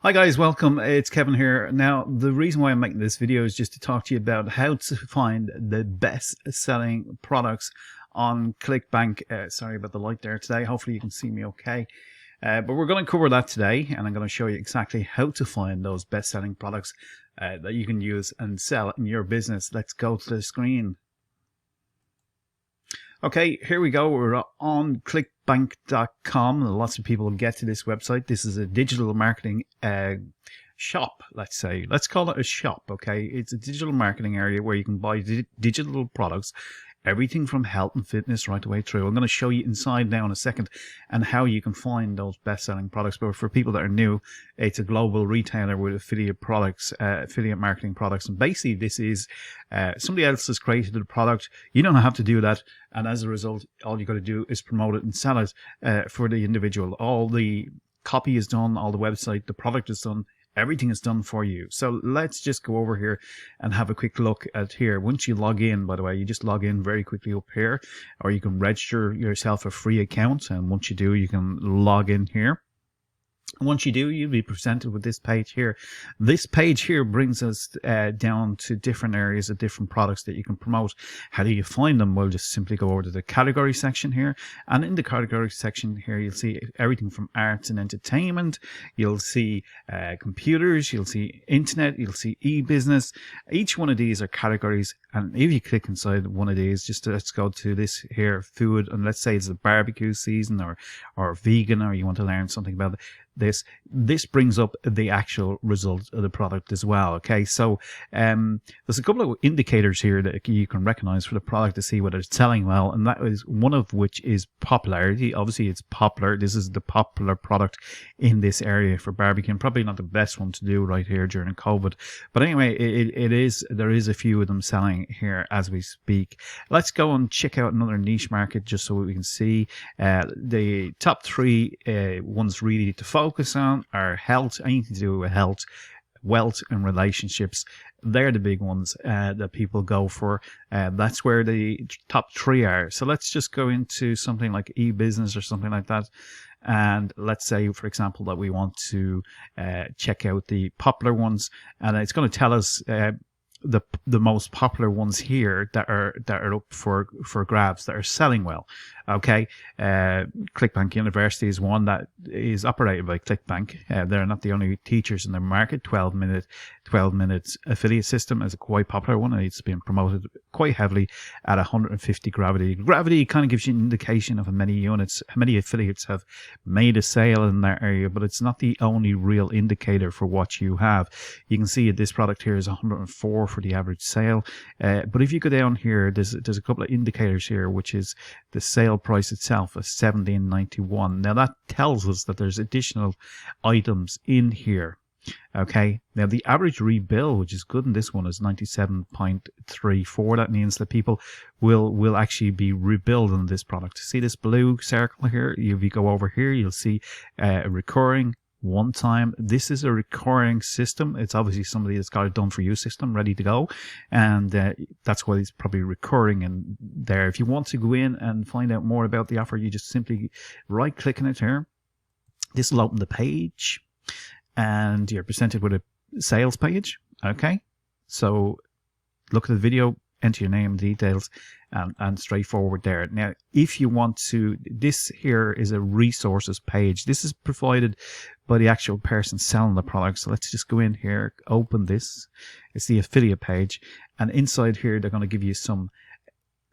Hi guys, welcome. It's Kevin here. Now, the reason why I'm making this video is just to talk to you about how to find the best selling products on Clickbank. Sorry about the light there today. Hopefully you can see me okay. But we're going to cover that today, and I'm going to show you exactly how to find those best selling products that you can use and sell in your business. Let's go to the screen. Okay, here we go. We're on clickbank.com. Lots of people get to this website. This is a digital marketing shop, let's say. Let's call it a shop, okay? It's a digital marketing area where you can buy digital products, everything from health and fitness right the way through. I'm going to show you inside now in a second and how you can find those best-selling products. But for people that are new, it's a global retailer with affiliate products, affiliate marketing products. And basically, this is somebody else has created a product. You don't have to do that. And as a result, all you got to do is promote it and sell it for the individual. All the copy is done, all the website, the product is done. Everything is done for you. So let's just go over here and have a quick look at here. Once you log in, by the way, you just log in very quickly up here, or you can register yourself a free account. And once you do, you can log in here. And once you do, you'll be presented with this page here. This page here brings us down to different areas of different products that you can promote. How do you find them? We'll just simply go over to the category section here. And in the category section here, you'll see everything from arts and entertainment. You'll see computers. You'll see internet. You'll see e-business. Each one of these are categories. And if you click inside one of these, let's go to this here, food. And let's say it's a barbecue season or vegan, or you want to learn something about this brings up the actual result of the product as well. Okay, so there's a couple of indicators here that you can recognize for the product to see whether it's selling well, and that is one of which is popularity. Obviously it's popular. This is the popular product in this area for barbecue, and probably not the best one to do right here during COVID, but anyway, there is a few of them selling here as we speak. Let's go and check out another niche market just so we can see the top three ones really to focus on are health, anything to do with health, wealth, and relationships. They're the big ones that people go for. That's where the top three are. So let's just go into something like e-business or something like that. And let's say, for example, that we want to check out the popular ones, and it's going to tell us the most popular ones here that are up for grabs, that are selling well. Okay, Clickbank University is one that is operated by Clickbank. They're not the only teachers in the market. 12 minutes affiliate system is a quite popular one, and it's been promoted quite heavily at 150 gravity. Gravity kind of gives you an indication of how many affiliates have made a sale in that area, but it's not the only real indicator for what you have. You can see this product here is 104 for the average sale, but if you go down here, there's a couple of indicators here, which is the sale price itself is $17.91. Now that tells us that there's additional items in here. Okay, now the average rebill, which is good in this one, is 97.34. That means that people will actually be rebilled on this product. See this blue circle here? If you go over here, you'll see a recurring one time. This is a recurring system. It's obviously somebody that's got a done for you system ready to go, and that's why it's probably recurring in there. If you want to go in and find out more about the offer, you just simply right click on it here. This will open the page, and you're presented with a sales page. Okay, so look at the video, enter your name, details, and straightforward there. Now, if you want to, this here is a resources page. This is provided by the actual person selling the product. So let's just go in here, open this. It's the affiliate page, and inside here they're going to give you some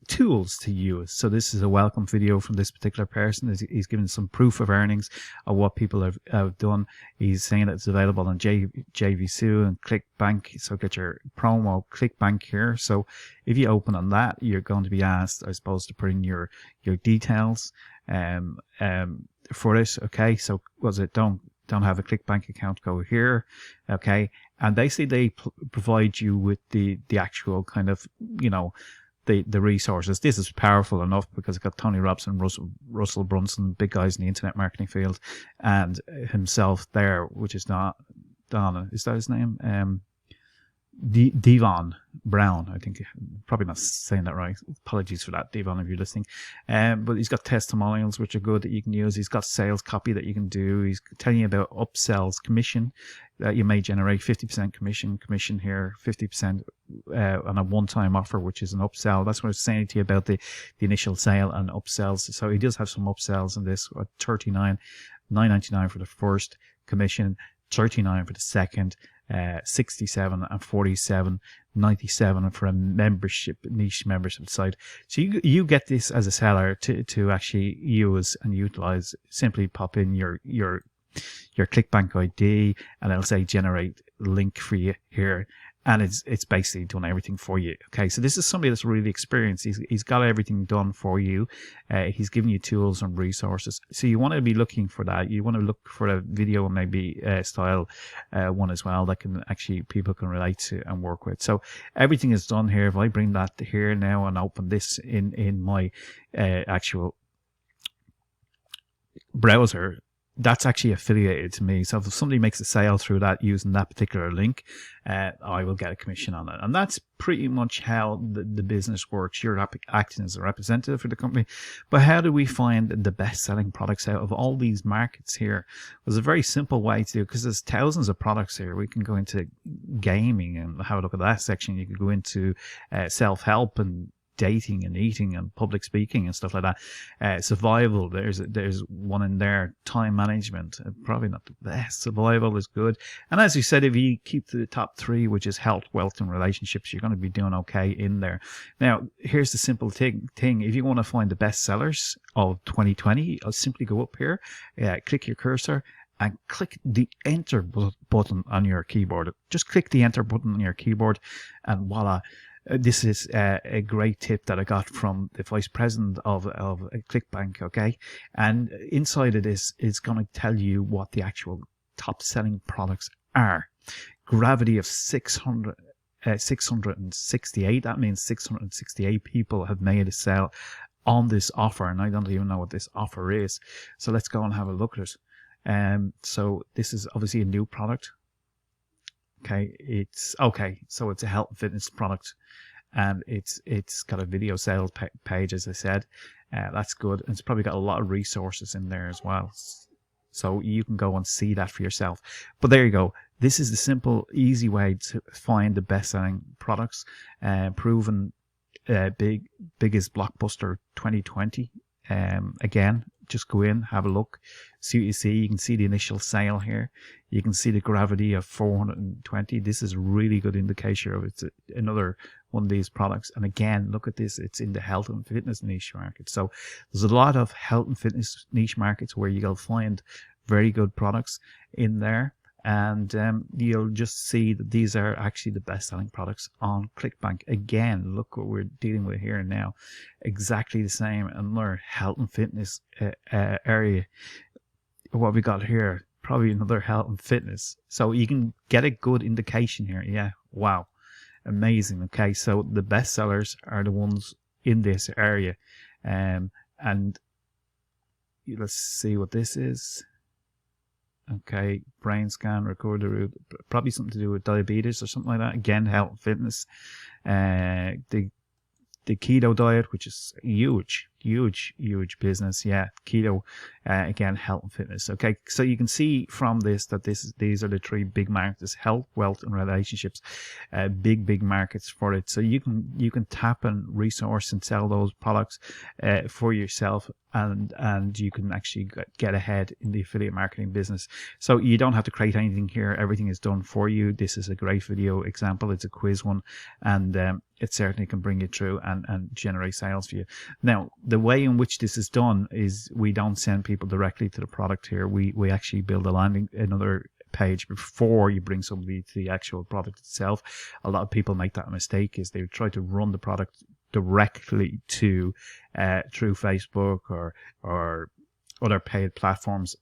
tools to use. So this is a welcome video from this particular person. He's giving some proof of earnings of what people have done. He's saying that it's available on JVSU and Clickbank. So get your promo Clickbank here. So if you open on that, you're going to be asked, I suppose, to put in your details for it. Okay, so was it don't have a Clickbank account, go here. Okay, and basically they provide you with the actual kind of, the resources. This is powerful enough because it's got Tony Robson, Russell Brunson, big guys in the internet marketing field, and himself there, which is not Donna. Is that his name? Devon Brown, I think. Probably not saying that right. Apologies for that, Devon, if you're listening. But he's got testimonials which are good that you can use. He's got sales copy that you can do. He's telling you about upsells, commission that you may generate, 50% commission here, 50% on a one-time offer, which is an upsell. That's what I was saying to you about the initial sale and upsells. So he does have some upsells in this. $39.99 for the first commission, $39 for the second, 67 and 47.97 for a niche membership site. So you get this as a seller to actually use and utilize. Simply pop in your Clickbank ID and it'll say generate link for you here, and it's basically done everything for you. Okay, so this is somebody that's really experienced. He's got everything done for you. He's giving you tools and resources. So you want to be looking for that. You want to look for a video and maybe style one as well that can actually people can relate to and work with. So everything is done here. If I bring that here now and open this in my actual browser, that's actually affiliated to me. So if somebody makes a sale through that using that particular link, I will get a commission on it. And that's pretty much how the business works. You're acting as a representative for the company. But how do we find the best selling products out of all these markets here? There's a very simple way to do it, because there's thousands of products here. We can go into gaming and have a look at that section. You could go into self-help and dating and eating and public speaking and stuff like that. Survival, there's one in there. Time management, probably not the best. Survival is good. And as you said, if you keep to the top three, which is health, wealth, and relationships, you're going to be doing okay in there. Now, here's the simple thing. If you want to find the best sellers of 2020, I'll simply go up here, click your cursor, and click the enter button on your keyboard. Just click the enter button on your keyboard, and voila. This is a great tip that I got from the vice president of Clickbank, okay? And inside of this is going to tell you what the actual top selling products are. Gravity of 668. That means 668 people have made a sale on this offer, and I don't even know what this offer is. So let's go and have a look at it. So this is obviously a new product. Okay, so it's a health and fitness product, and it's got a video sales page, as I said. That's good, and it's probably got a lot of resources in there as well, so you can go and see that for yourself. But there you go. This is the simple, easy way to find the best-selling products. Proven biggest blockbuster 2020. Again, just go in, have a look, see what you see. You can see the initial sale here. You can see the gravity of 420. This is a really good indication of it's another one of these products. And again, look at this. It's in the health and fitness niche market. So there's a lot of health and fitness niche markets where you'll find very good products in there. And you'll just see that these are actually the best-selling products on Clickbank. Again, look what we're dealing with here now. Exactly the same. Another health and fitness area. What we got here, probably another health and fitness. So you can get a good indication here. Yeah, wow. Amazing. Okay, so the best sellers are the ones in this area. And let's see what this is. Okay, brain scan, record the root, probably something to do with diabetes or something like that. Again, health and fitness. The keto diet, which is huge business. Yeah, keto, again, health and fitness. Okay, so you can see from this that these are the three big markets: health, wealth, and relationships. Big markets for it. So you can tap and resource and sell those products for yourself, and you can actually get ahead in the affiliate marketing business. So you don't have to create anything here. Everything is done for you. This is a great video example. It's a quiz one, and it certainly can bring you through and generate sales for you. Now, the way in which this is done is we don't send people directly to the product here. We actually build another page before you bring somebody to the actual product itself. A lot of people make that mistake, is they try to run the product directly to through Facebook or other paid platforms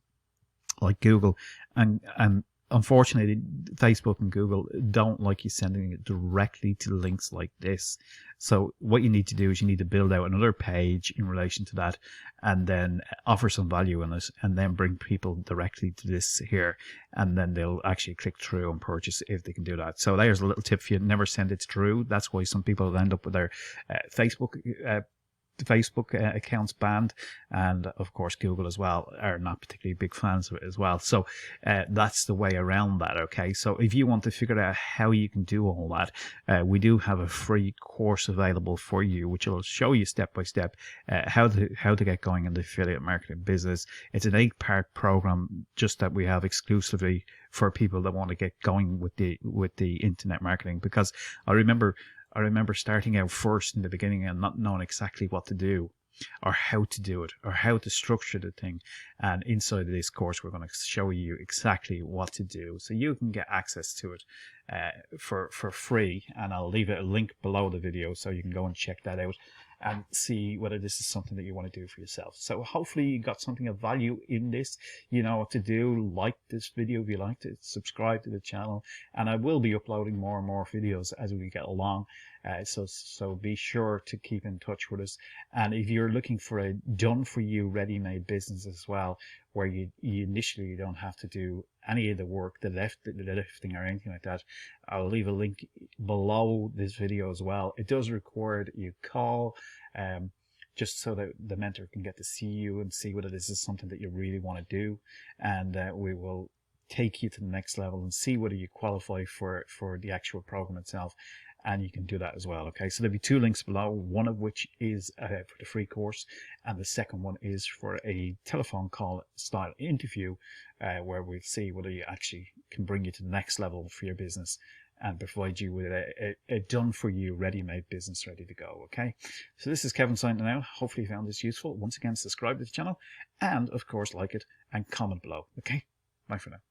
like Google, and unfortunately, Facebook and Google don't like you sending it directly to links like this. So what you need to do is you need to build out another page in relation to that, and then offer some value in it, and then bring people directly to this here, and then they'll actually click through and purchase if they can do that. So there's a little tip for you: never send it through. That's why some people end up with their Facebook accounts banned, and of course Google as well are not particularly big fans of it as well. So that's the way around that. Okay, so if you want to figure out how you can do all that, we do have a free course available for you, which will show you step by step how to get going in the affiliate marketing business. It's an 8-part program just that we have exclusively for people that want to get going with the internet marketing, because I remember starting out first in the beginning and not knowing exactly what to do or how to do it or how to structure the thing. And inside of this course, we're going to show you exactly what to do, so you can get access to it for free. And I'll leave a link below the video so you can go and check that out and see whether this is something that you want to do for yourself. So hopefully you got something of value in this. You know what to do. Like this video if you liked it, subscribe to the channel, and I will be uploading more and more videos as we get along. So be sure to keep in touch with us. And if you're looking for a done for you ready-made business as well, where you initially don't have to do any of the work, the lifting or anything like that, I'll leave a link below this video as well. It does require that you call, just so that the mentor can get to see you and see whether this is something that you really want to do, and we will take you to the next level and see whether you qualify for the actual program itself. And you can do that as well. Okay, so there'll be 2 links below, one of which is for the free course, and the second one is for a telephone call style interview, where we'll see whether you actually can bring you to the next level for your business and provide you with a done for you ready-made business ready to go. Okay, so this is Kevin signing out. Hopefully you found this useful. Once again, subscribe to the channel, and of course like it and comment below. Okay, bye for now.